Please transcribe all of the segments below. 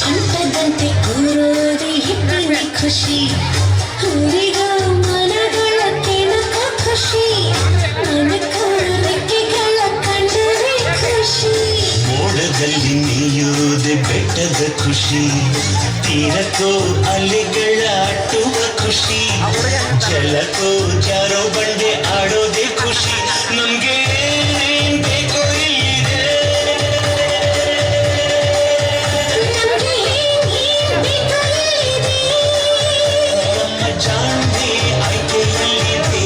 ಅಂಟದಂತೆ ಕೂರೋದೆ ಹಿಟ್ಟಿನ ಖುಷಿ ಹುರಿಗ ಮನಗಳ ಕೆಣಕ ಖುಷಿ ಮನಕ ರೆಕ್ಕೆಗಳ ಕಂಡರೆ ಖುಷಿ ಮೋಡದಲ್ಲಿ ನೀಯೋದೆ ಬೆಟ್ಟದ ಖುಷಿ ತೀರಕ್ಕೋ ಅಲೆಗಳ ಅಟ್ಟುವ ಖುಷಿ ಜಲಕ್ಕೋ ಜಾರೋ ಬಂಡೆ ಆಡೋದೆ ಖುಷಿ ನಮ್ಗೆ ಬೇಕೋ ಇಲ್ಲಿದೆ ನಮ್ಮ ಜಾಣ್ಮೆ ಆಯ್ಕೆಯಲ್ಲಿದೆ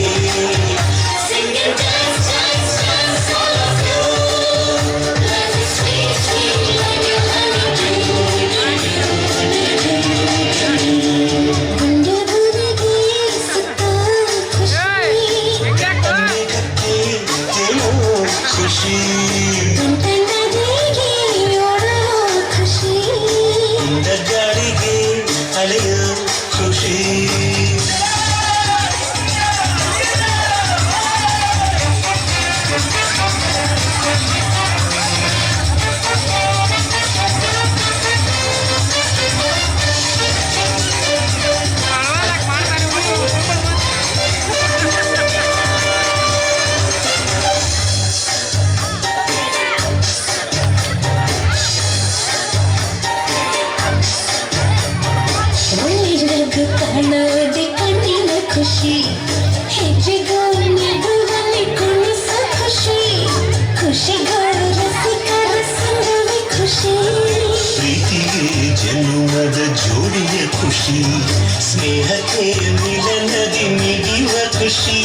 ಗಾಳಿಗೆ ಅಲೆಯ ಖುಷಿ ಕಾಣೋದೆ ಕಣ್ಣಿನ ಖುಷಿ ಹೆಜ್ಜೆಗೂ ನಿಡುವಲ್ಲಿ ಕುಣಿಸ ಖುಷಿ ಖುಷಿಗಳು ರಸಿಕರ ಸಂಗವೇ ಖುಷಿ ಪ್ರೀತಿಗೆ ಜನ್ಮದ ಜೋಡಿಯ ಖುಷಿ ಸ್ನೇಹಕ್ಕೆ ಮಿಲನದಿ ಮಿಡಿಯುವ ಖುಷಿ